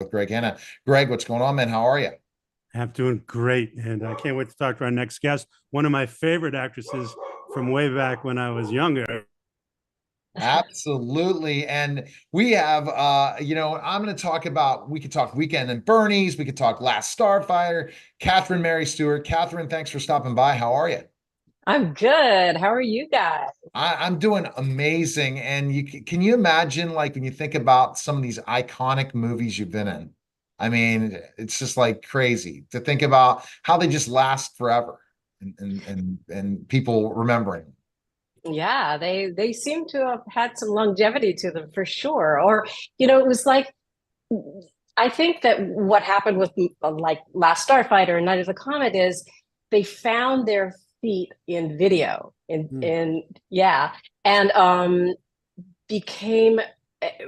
with Greg Hanna. Greg, what's going on, man? How are you? I'm doing great, and I can't wait to talk to our next guest. One of my favorite actresses from way back when I was younger. Absolutely. And we have I'm going to talk about, we could talk Weekend and Bernie's, we could talk Last Starfighter, Catherine Mary Stewart. Catherine, thanks for stopping by. How are you? I'm good. How are you guys? I'm doing amazing. And can you imagine, like, when you think about some of these iconic movies you've been in? I mean, it's just like crazy to think about how they just last forever and people remembering. Yeah, they seem to have had some longevity to them for sure. Or, it was like I think that what happened with like Last Starfighter and Night of the Comet is they found their feet in video Mm. in yeah, and became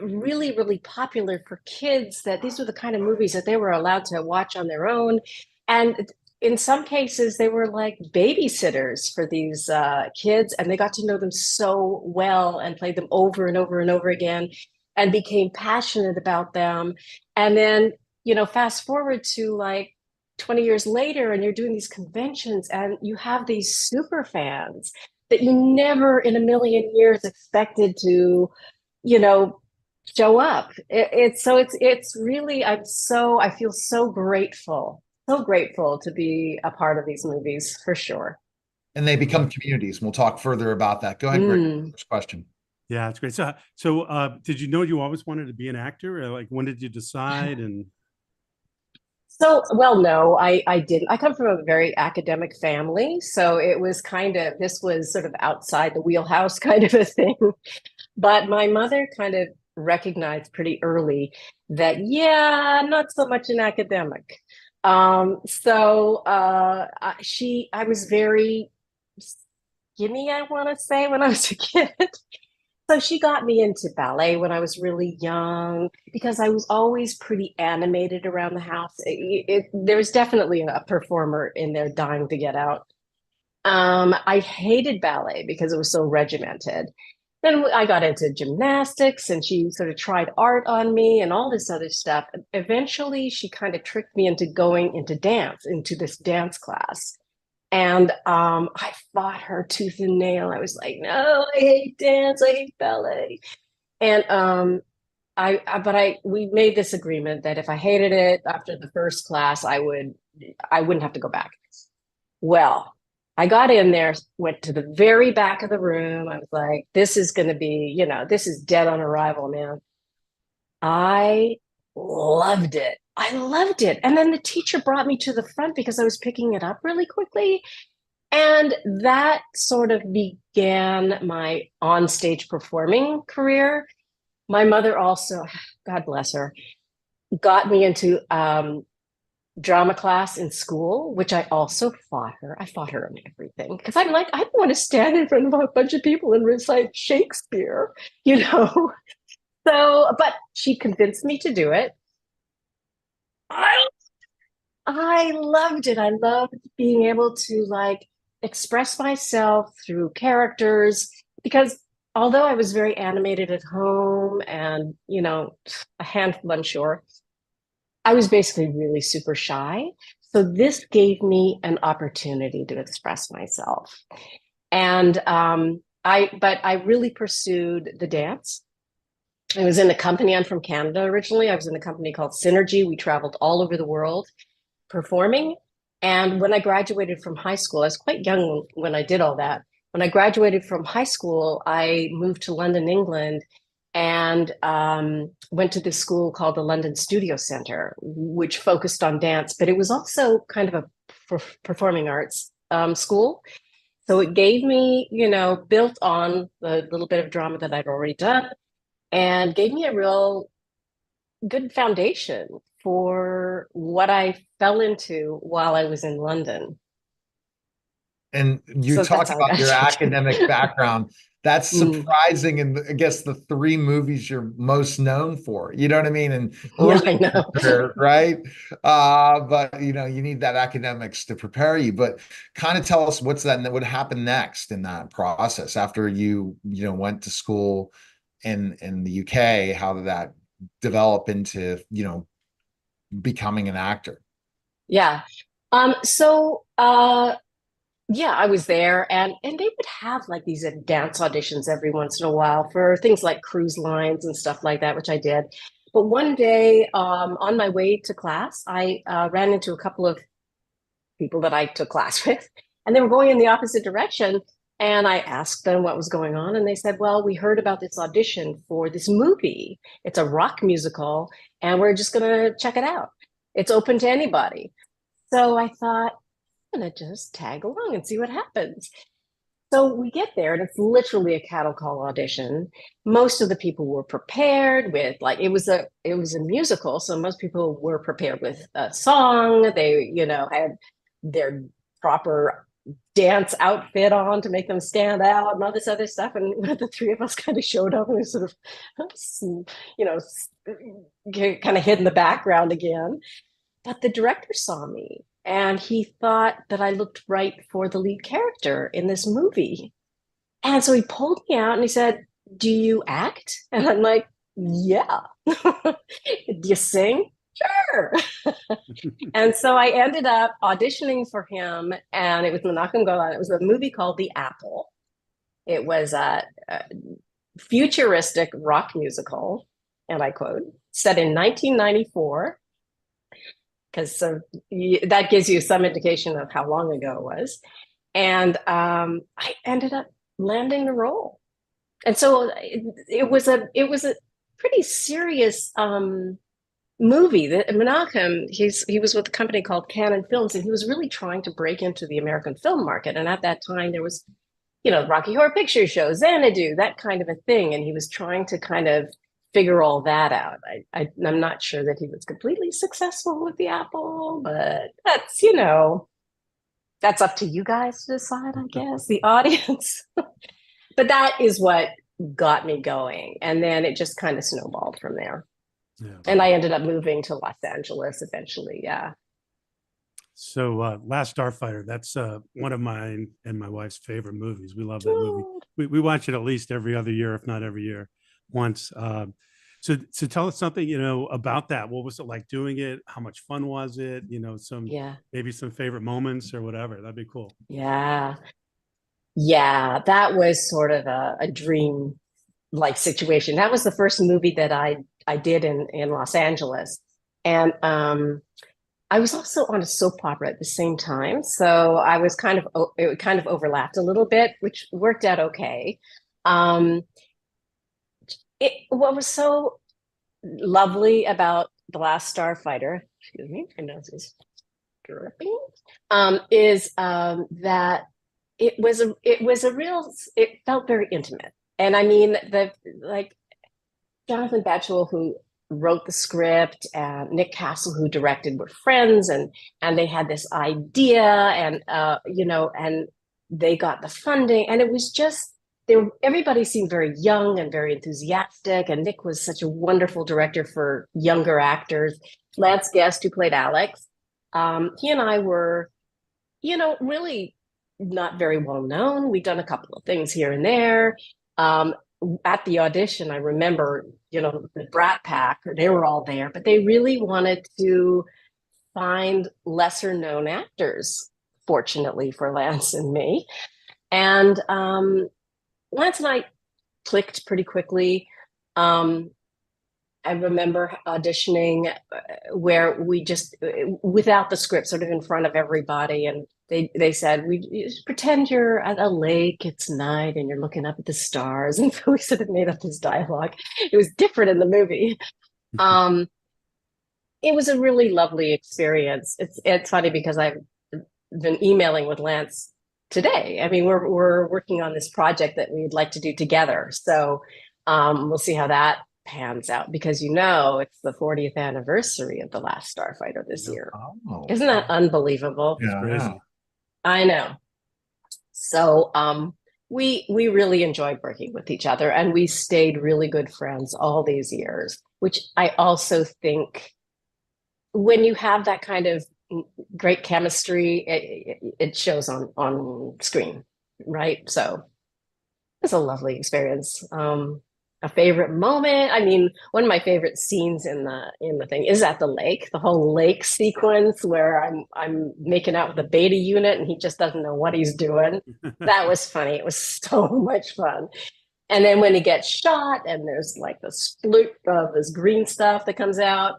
really, really popular for kids that these were the kind of movies that they were allowed to watch on their own. And in some cases, they were like babysitters for these kids, and they got to know them so well and played them over and over and over again and became passionate about them. And then, fast forward to like 20 years later, and you're doing these conventions and you have these super fans that you never in a million years expected to you know show up. It's really I feel so grateful to be a part of these movies for sure. And they become communities. And we'll talk further about that. Go ahead, Greg. Mm. First question. Yeah, it's great. So, did you know you always wanted to be an actor? Or like, when did you decide? And So, well, no, I didn't. I come from a very academic family, so it was this was sort of outside the wheelhouse kind of a thing. But my mother kind of recognized pretty early that, yeah, not so much an academic. I was very skinny, I want to say, when I was a kid. So she got me into ballet when I was really young because I was always pretty animated around the house. There was definitely a performer in there dying to get out. I hated ballet because it was so regimented. Then I got into gymnastics and she sort of tried art on me and all this other stuff. Eventually, she kind of tricked me into going into dance, into this dance class. And I fought her tooth and nail. I was like, no, I hate dance. I hate ballet. And we made this agreement that if I hated it after the first class, I wouldn't have to go back. Well, I got in there, went to the very back of the room. I was like, this is going to be, this is dead on arrival, man. I loved it. I loved it. And then the teacher brought me to the front because I was picking it up really quickly. And that sort of began my onstage performing career. My mother also, God bless her, got me into drama class in school, which I also fought her. I fought her on everything because I'm like, I don't want to stand in front of a bunch of people and recite Shakespeare, you know? But she convinced me to do it. I, I loved it. I loved being able to like express myself through characters because although I was very animated at home and, a handful, I'm sure, I was basically really super shy. So this gave me an opportunity to express myself. And but I really pursued the dance. I was in a company. I'm from Canada originally. I was in a company called Synergy. We traveled all over the world performing. And when I graduated from high school, I was quite young when I did all that. When I graduated from high school, I moved to London, England, and went to this school called the London Studio Centre, which focused on dance, but it was also kind of a performing arts school. So it gave me, built on the little bit of drama that I'd already done and gave me a real good foundation for what I fell into while I was in London. And you So that's talk how I about got your started. academic background. That's Mm. surprising. And I guess the three movies you're most known for, you know what I mean? And Yeah, early I in know. your career, right? But you need that academics to prepare you. But kind of tell us what happened next in that process after went to school in the UK. How did that develop into, becoming an actor? Yeah. So yeah, I was there, and they would have like these dance auditions every once in a while for things like cruise lines and stuff like that, which I did. But one day, on my way to class, I ran into a couple of people that I took class with, and they were going in the opposite direction. And I asked them what was going on, and they said, "Well, we heard about this audition for this movie. It's a rock musical, and we're just going to check it out. It's open to anybody." So I thought, I'm going to just tag along and see what happens. So we get there, and it's literally a cattle call audition. Most of the people were prepared with like it was a musical, so most people were prepared with a song. They, had their proper dance outfit on to make them stand out and all this other stuff. And the three of us kind of showed up and we sort of, you know, kind of hid in the background again. But the director saw me and he thought that I looked right for the lead character in this movie. And so he pulled me out and he said, "Do you act?" And I'm like, "Yeah." "Do you sing?" "Sure." And so I ended up auditioning for him, and it was Menachem Golan. It was a movie called The Apple. It was a futuristic rock musical, and I quote, set in 1994, because that gives you some indication of how long ago it was. And I ended up landing the role. And so it was a pretty serious movie. That Menachem, he was with a company called Canon Films, and he was really trying to break into the American film market. And at that time, there was, Rocky Horror Picture Show, Xanadu, that kind of a thing. And he was trying to kind of figure all that out. I'm not sure that he was completely successful with The Apple, but that's up to you guys to decide, I guess, the audience. But that is what got me going. And then it just kind of snowballed from there. Yeah. And I ended up moving to Los Angeles eventually. Yeah. So Last Starfighter, that's one of mine and my wife's favorite movies. We love that movie. We watch it at least every other year, if not every year, once. So tell us something, about that. What was it like doing it? How much fun was it? Yeah. Maybe some favorite moments or whatever. That'd be cool. Yeah. Yeah. That was sort of a dream like situation. That was the first movie that I did in Los Angeles. And I was also on a soap opera at the same time. So I was it kind of overlapped a little bit, which worked out okay. Um, what was so lovely about The Last Starfighter, excuse me, my nose is dripping, is that it felt very intimate. And I mean, like Jonathan Batchel, who wrote the script, and Nick Castle, who directed, were friends, and they had this idea, and and they got the funding, and it was just everybody seemed very young and very enthusiastic, and Nick was such a wonderful director for younger actors. Lance Guest, who played Alex, he and I were, really not very well known. We'd done a couple of things here and there. At the audition, I remember, the Brat Pack, they were all there, but they really wanted to find lesser known actors, fortunately for Lance and me. And Lance and I clicked pretty quickly. I remember auditioning where we just, without the script, sort of in front of everybody, and they said, "We pretend you're at a lake, it's night, and you're looking up at the stars." And so we sort of made up this dialogue. It was different in the movie. It was a really lovely experience. It's funny because I've been emailing with Lance today. I mean, we're working on this project that we'd like to do together. So we'll see how that pans out, because it's the 40th anniversary of The Last Starfighter this year. Oh, Isn't that unbelievable? yeah, Crazy. I know. So we really enjoyed working with each other, and we stayed really good friends all these years, which I also think when you have that kind of great chemistry, it shows on screen, right? So it's a lovely experience. a favorite moment. I mean, one of my favorite scenes in the thing is at the lake, the whole lake sequence where I'm making out with the beta unit and he just doesn't know what he's doing. That was funny. It was so much fun. And then when he gets shot and there's like the sploot of this green stuff that comes out,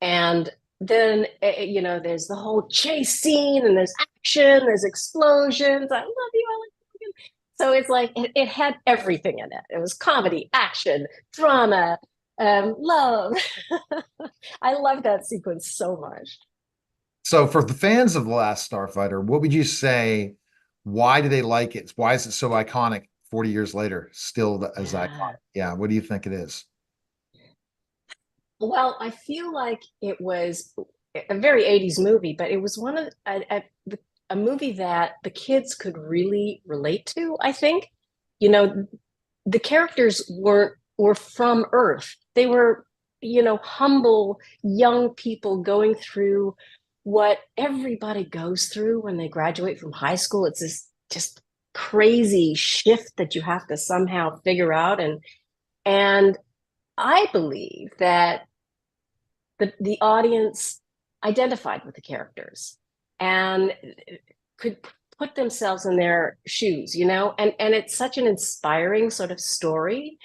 and then you know, there's the whole chase scene and there's action, there's explosions. I love you, I love you. So it's like it had everything in it. It was comedy, action, drama, love. I love that sequence so much. So for the fans of The Last Starfighter, what would you say? Why do they like it? Why is it so iconic 40 years later, still as Yeah. iconic? Yeah, what do you think it is? Well, I feel like it was a very 80s movie, but it was one of a movie that the kids could really relate to, I think. You know, the characters were from Earth. They were, you know, humble young people going through what everybody goes through when they graduate from high school. It's this just crazy shift that you have to somehow figure out. And I believe that the audience identified with the characters and could put themselves in their shoes, you know, and it's such an inspiring sort of story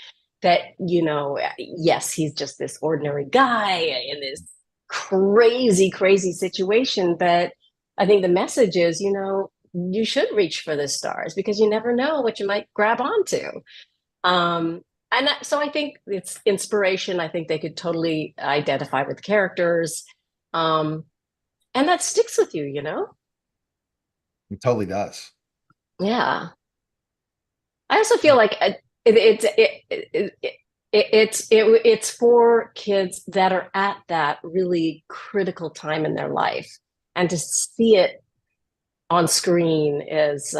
that, you know, yes, he's just this ordinary guy in this crazy, crazy situation, but I think the message is, you know, you should reach for the stars because you never know what you might grab onto. So I think it's inspiration. I think they could totally identify with characters. Um, and that sticks with you, you know? It totally does. Yeah. I also feel like it's for kids that are at that really critical time in their life, and to see it on screen is,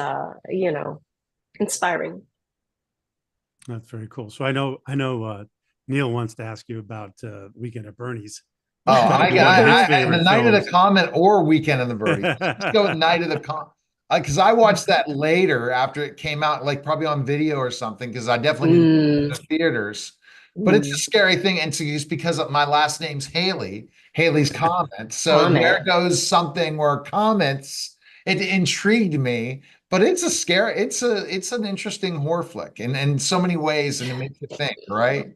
you know, inspiring. That's very cool. So I know Neil wants to ask you about Weekend at Bernie's. Oh, It's got to be one of his I the favorite Night of the films. Comet or Weekend of the Birdies. Let's go with Night of the Comet. Because I watched that later after it came out, like probably on video or something, because I definitely didn't go Mm, to the theaters. But it's a mm. scary thing. And so just because of my last name's Haley, Haley's Comet. So there Comment. goes something where comets, it intrigued me. But it's a scary, it's an interesting horror flick in so many ways, and it makes you think, right?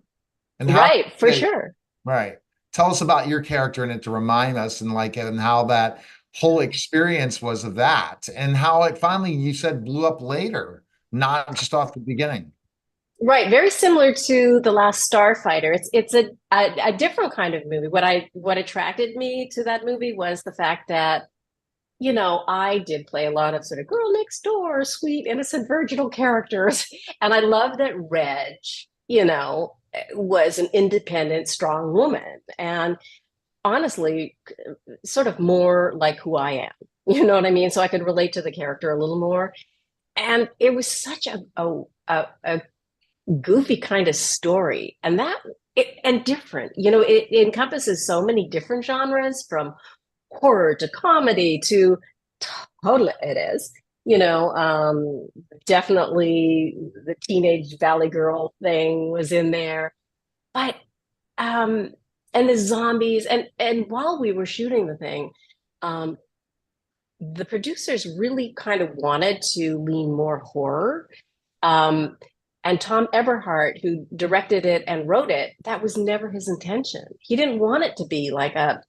And how Right, for sure. right. Tell us about your character in it to remind us and like and how that whole experience was of that and how it finally you said blew up later, not just off the beginning. Right, very similar to The Last Starfighter. It's a different kind of movie. What attracted me to that movie was the fact that, you know, I did play a lot of sort of girl next door, sweet, innocent, virginal characters. And I love that Reg, you know, was an independent, strong woman. And honestly, sort of more like who I am. You know what I mean? So I could relate to the character a little more. And it was such a goofy kind of story. And and different. You know, it encompasses so many different genres from horror to comedy to totally it is, you know, definitely the teenage valley girl thing was in there, but um and the zombies, and while we were shooting the thing, um the producers really kind of wanted to lean more horror. um and Tom Eberhardt, who directed it and wrote it, that was never his intention. He didn't want it to be like a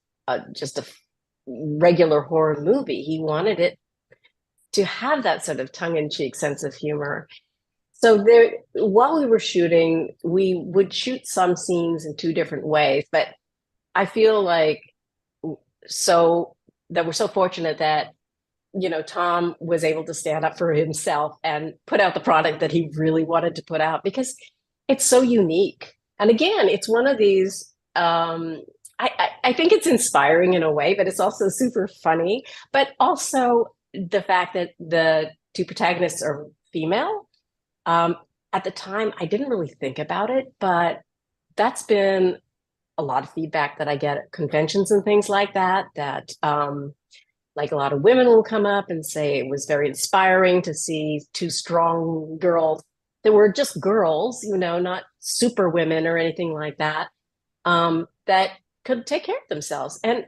just a regular horror movie. He wanted it to have that sort of tongue-in-cheek sense of humor. So there, while we were shooting, we would shoot some scenes in two different ways, but I feel like so that we're so fortunate that, you know, Tom was able to stand up for himself and put out the product that he really wanted to put out because it's so unique. And again, it's one of these I think it's inspiring in a way, but it's also super funny. But also the fact that the two protagonists are female. Um, at the time, I didn't really think about it, but that's been a lot of feedback that I get at conventions and things like that. Like a lot of women will come up and say it was very inspiring to see two strong girls there were just girls, you know, not super women or anything like that, that could take care of themselves. And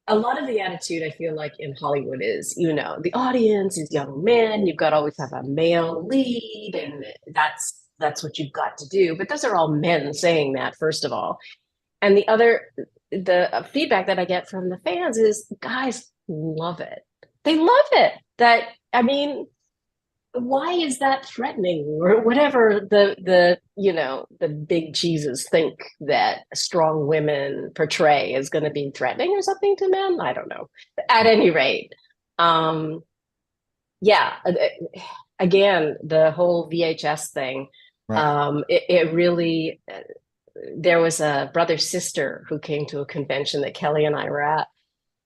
a lot of the attitude I feel like in Hollywood is, you know, the audience is young men, you've got to always have a male lead, and that's what you've got to do. But those are all men saying that, first of all. And the feedback that I get from the fans is guys love it. They love it. That, I mean, why is that threatening, or whatever the you know, the big cheeses think that strong women portray is going to be threatening or something to men? I don't know. At any rate, yeah, again, the whole VHS thing, Right. it really, there was a brother sister who came to a convention that Kelly and I were at,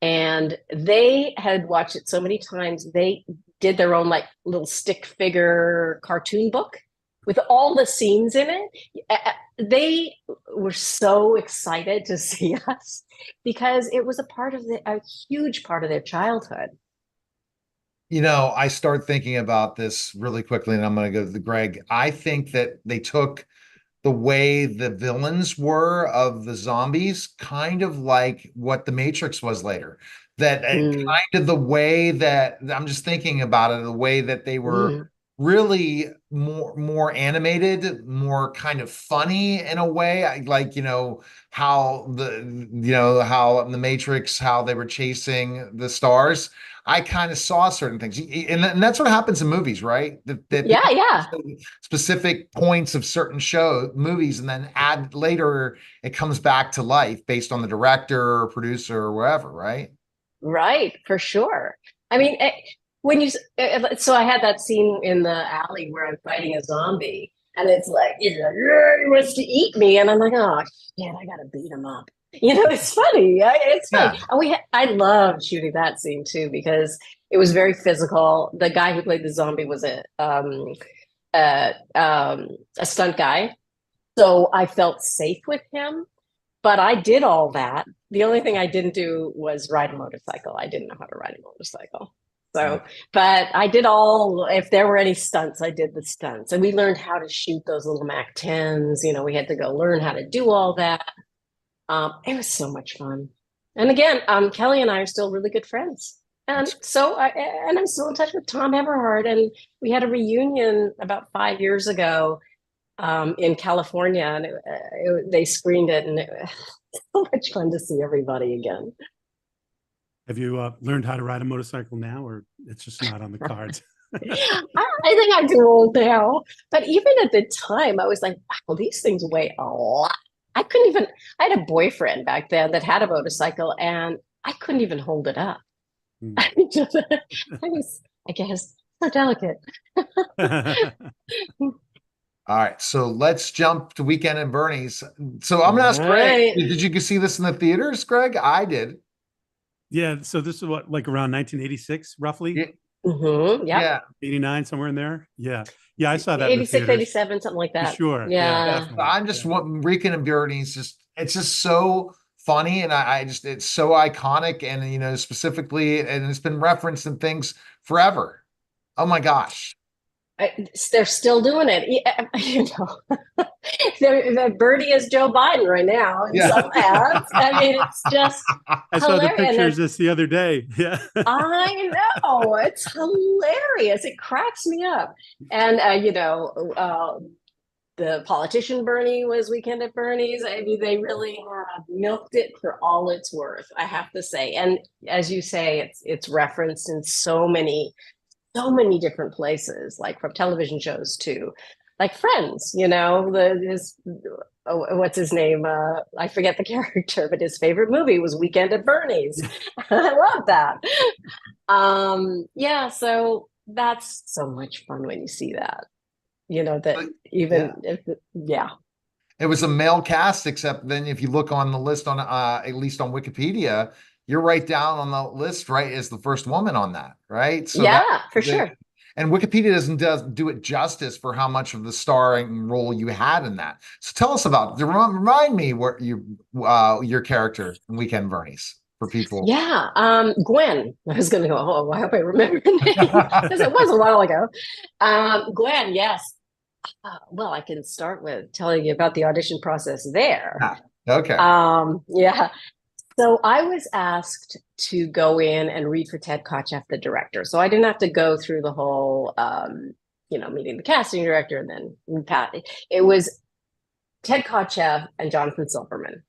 and they had watched it so many times they did their own like little stick figure cartoon book with all the scenes in it. They were so excited to see us because it was a huge part of their childhood. You know, I start thinking about this really quickly, and I'm going to go to Greg. I think that they took the way the villains were of the zombies, kind of like what the Matrix was later. That Mm, kind of the way that I'm just thinking about it, the way that they were mm, really more animated, more kind of funny in a way. Like, you know, how how in the Matrix, how they were chasing the stars. I kind of saw certain things, and that's what happens in movies, right? That yeah, people yeah. specific points of certain movies, and then add later it comes back to life based on the director or producer or wherever, right? Right, for sure. I mean, when so I had that scene in the alley where I'm fighting a zombie, and it's like, you know, he wants to eat me, and I'm like, oh shit, I gotta beat him up. You know, it's funny. It's funny. Yeah. And I love shooting that scene too because it was very physical. The guy who played the zombie was a stunt guy, so I felt safe with him. But I did all that. The only thing I didn't do was ride a motorcycle. I didn't know how to ride a motorcycle. Right. So, but I did all, if there were any stunts, I did the stunts. And we learned how to shoot those little Mac 10s. You know, we had to go learn how to do all that. It was so much fun. And again, Kelly and I are still really good friends. And and I'm still in touch with Tom Everhart. And we had a reunion about 5 years ago in California, and they screened it, and it was so much fun to see everybody again. Have you learned how to ride a motorcycle now, or it's just not on the cards? I think I'm too old now, but even at the time, I was like, "Wow, these things weigh a lot." I couldn't even. I had a boyfriend back then that had a motorcycle, and I couldn't even hold it up. Hmm. I was, I guess, so delicate. All right, so let's jump to Weekend at Bernie's. So I'm gonna All ask Greg, right. did you see this in the theaters, Greg? I did. Yeah, so this is what, like around 1986, roughly Yeah, Yep. yeah. 89, somewhere in there. Yeah, yeah, I saw that in the 86, theaters 87, something like for that. sure. Yeah, Yeah. definitely. I'm just Yeah. want Weekend at Bernie's it's just so funny, and I just it's so iconic, and you know, specifically, and it's been referenced in things forever. Oh my gosh. They're still doing it. Yeah, you know, Birdie is Joe Biden right now in Yeah. some ads. I mean, it's just I saw the hilarious. pictures just the other day. Yeah. I know it's hilarious. It cracks me up. And you know, the politician Bernie was Weekend at Bernie's. I mean, they really have milked it for all it's worth, I have to say. And as you say, it's referenced in so many different places, like from television shows to like Friends, you know, what's his name? I forget the character, but his favorite movie was Weekend at Bernie's. I love that. Yeah, so that's so much fun when you see that, you know, that Yeah. even if, yeah. It was a male cast, except then if you look on the list on at least on Wikipedia, you're right down on the list, right, as the first woman on that, right? So that Yeah, for sure. and Wikipedia doesn't do it justice for how much of the starring role you had in that. So tell us about remind me what your character in Weekend Bernie's for people. Yeah, Gwen. I was gonna go, oh, I hope I remember the name because it was a while ago. Gwen, yes. Well, I can start with telling you about the audition process there. Ah, okay. Yeah. So I was asked to go in and read for Ted Kotcheff, the director. So I didn't have to go through the whole, meeting the casting director and then Pat. It was Ted Kotcheff and Jonathan Silverman.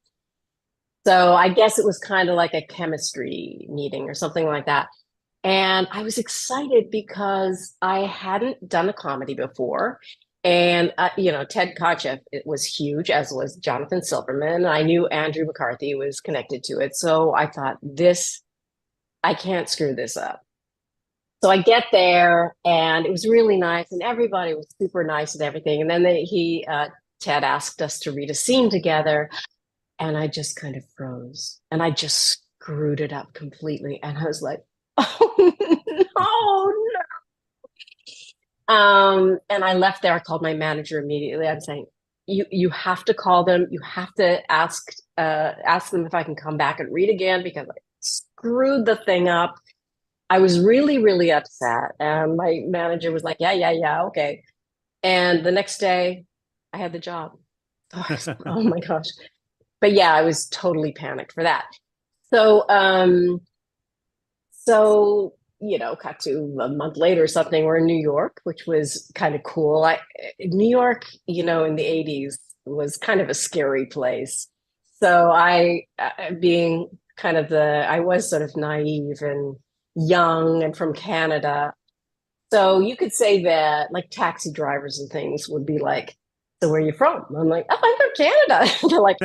So I guess it was kind of like a chemistry meeting or something like that. And I was excited because I hadn't done a comedy before. And, Ted Kotcheff, it was huge, as was Jonathan Silverman. I knew Andrew McCarthy was connected to it. So I thought, I can't screw this up. So I get there and it was really nice and everybody was super nice and everything. And then Ted asked us to read a scene together and I just kind of froze and I just screwed it up completely. And I was like, oh no. And I left there. I called my manager immediately. I'm saying, you have to call them. You have to ask them if I can come back and read again because I screwed the thing up. I was really, really upset. And my manager was like, yeah, okay. And the next day I had the job. Oh my gosh. But yeah, I was totally panicked for that. So, cut to a month later or something, we're in New York, which was kind of cool. New York, in the 80s was kind of a scary place. So being I was sort of naive and young and from Canada. So you could say that like taxi drivers and things would be like, so where are you from? I'm like, oh, I'm from Canada. They're like,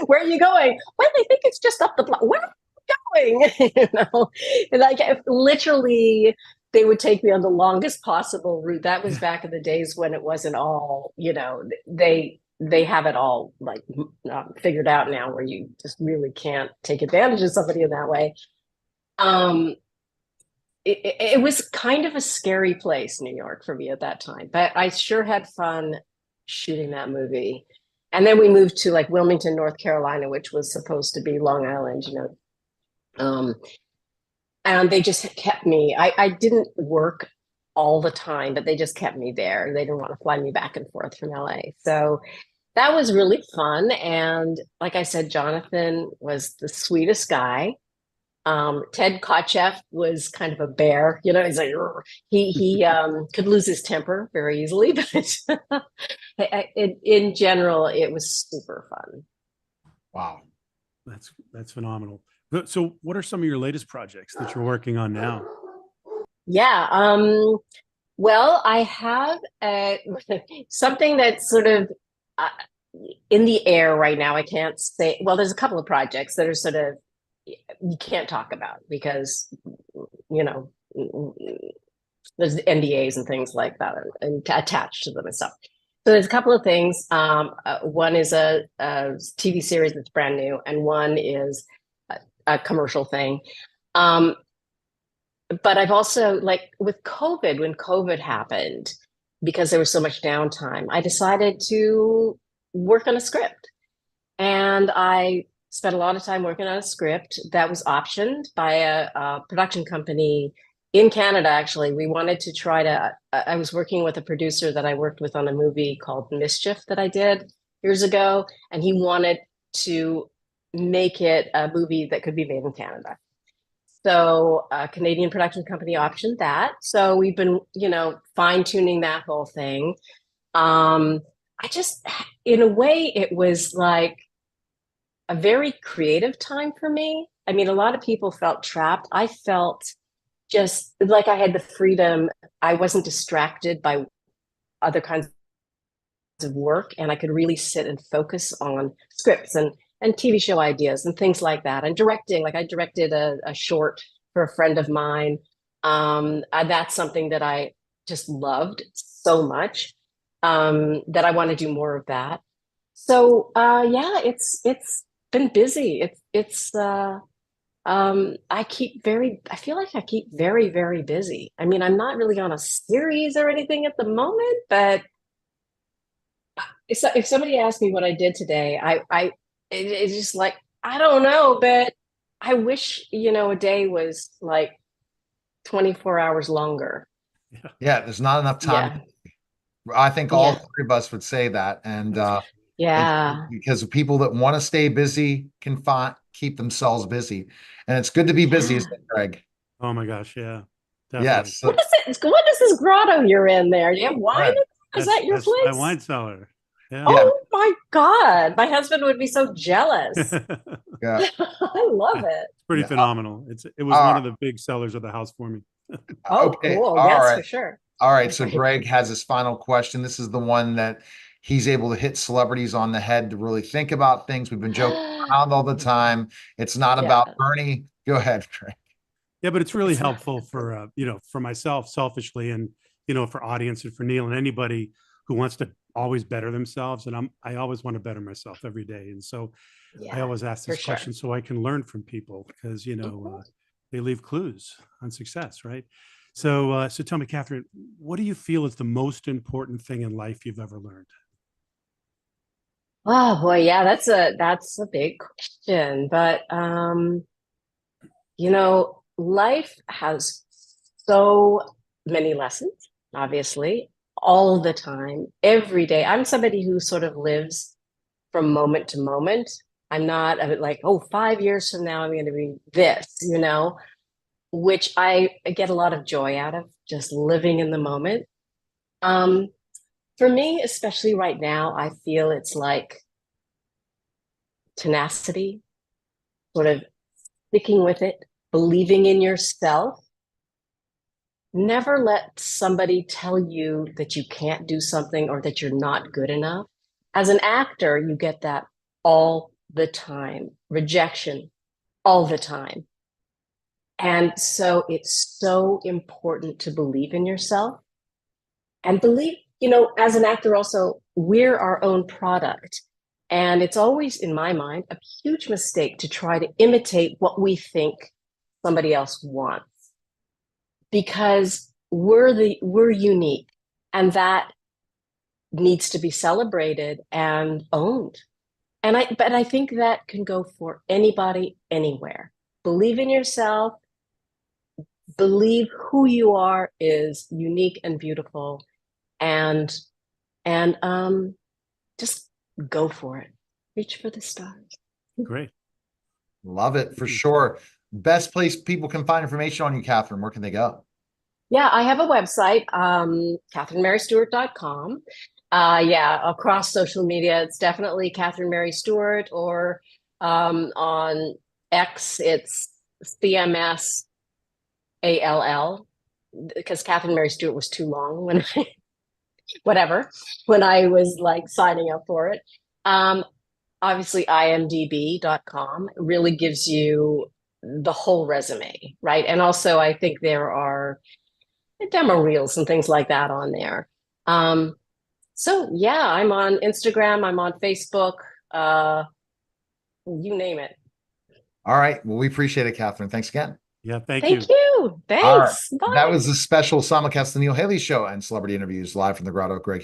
where are you going? Well, I think it's just up the block. Where are you going? And like literally they would take me on the longest possible route. That was back in the days when it wasn't all, they have it all like figured out now where you just really can't take advantage of somebody in that way. It was kind of a scary place, New York, for me at that time, but I sure had fun shooting that movie. And then we moved to like Wilmington, North Carolina, which was supposed to be Long Island, and they just kept me. I didn't work all the time, but they just kept me there. They didn't want to fly me back and forth from LA. So that was really fun. And like I said, Jonathan was the sweetest guy. Ted Kotcheff was kind of a bear, he's like, he could lose his temper very easily, but in general, it was super fun. Wow. That's phenomenal. So what are some of your latest projects that you're working on now? Yeah. Well, I have something that's sort of in the air right now. I can't say, well, there's a couple of projects that are sort of, you can't talk about because, there's NDAs and things like that and attached to them and stuff. So there's a couple of things. One is a TV series that's brand new, and one is a commercial thing. But I've also, like with COVID, when COVID happened, because there was so much downtime, I decided to work on a script. And I spent a lot of time working on a script that was optioned by a production company in Canada. Actually, we wanted to try to, I was working with a producer that I worked with on a movie called Mischief that I did years ago. And he wanted to make it a movie that could be made in Canada. So a Canadian production company optioned that. So we've been, fine tuning that whole thing. I just, in a way, it was like a very creative time for me. I mean, a lot of people felt trapped. I felt just like I had the freedom. I wasn't distracted by other kinds of work, and I could really sit and focus on scripts and TV show ideas and things like that. And directing, like I directed a short for a friend of mine. That's something that I just loved so much, that I want to do more of that. So yeah, it's been busy. I feel like I keep very, very busy. I mean, I'm not really on a series or anything at the moment, but if somebody asked me what I did today, it's just like, I don't know, but I wish, a day was like 24 hours longer. Yeah, there's not enough time. Yeah. I think all Yeah. three of us would say that. And Yeah. because people that want to stay busy can keep themselves busy. And it's good to be busy, Yeah. isn't it, Greg? Oh my gosh, yeah, definitely. Yes. What is this grotto you're in there? Do you have wine? Right. Is that your That's my place? wine cellar. Yeah. Yeah. Oh my God. My husband would be so jealous. Yeah. I love it. It's pretty Yeah. phenomenal. It was one of the big sellers of the house for me. Oh, Okay. cool. All Yes, right. for sure. All right. So Right. Greg has his final question. This is the one that he's able to hit celebrities on the head to really think about things. We've been joking around all the time. It's not about Yeah. Bernie. Go ahead, Greg. Yeah, but it's really It's not. helpful for for myself selfishly, and for audience and for Neil and anybody who wants to always better themselves. And I always want to better myself every day. And so I Yeah, always ask for this sure. question so I can learn from people because Mhm. they leave clues on success, right? So tell me, Catherine, what do you feel is the most important thing in life you've ever learned? Oh boy, yeah, that's a big question. But life has so many lessons, obviously, all the time, every day. I'm somebody who sort of lives from moment to moment. I'm not like, oh, 5 years from now, I'm going to be this, which I get a lot of joy out of just living in the moment. Um, for me, especially right now, I feel it's like tenacity, sort of sticking with it, believing in yourself. Never let somebody tell you that you can't do something or that you're not good enough. As an actor, you get that all the time, rejection all the time. And so it's so important to believe in yourself and believe, as an actor, also, we're our own product. And it's always, in my mind, a huge mistake to try to imitate what we think somebody else wants because we're unique and that needs to be celebrated and owned. But I think that can go for anybody, anywhere. Believe in yourself, believe who you are is unique and beautiful, and just go for it. Reach for the stars. Great. Love it for Mhm. sure. Best place people can find information on you, Catherine. Where can they go? Yeah, I have a website, CatherineMaryStewart.com. Yeah, across social media, it's definitely Catherine Mary Stewart, or on X, it's CMS ALL, because Catherine Mary Stewart was too long when when I was like signing up for it. Um, Obviously, imdb.com really gives you the whole resume, right? And also, I think there are demo reels and things like that on there. Um, so yeah, I'm on Instagram, I'm on Facebook, uh, you name it. All right. Well, we appreciate it, Catherine. Thanks again. Yeah, thank Thank you. you. All right. Thanks. That Bye. was the special simulcast, the Neil Haley Show and celebrity interviews live from the Grotto. Greg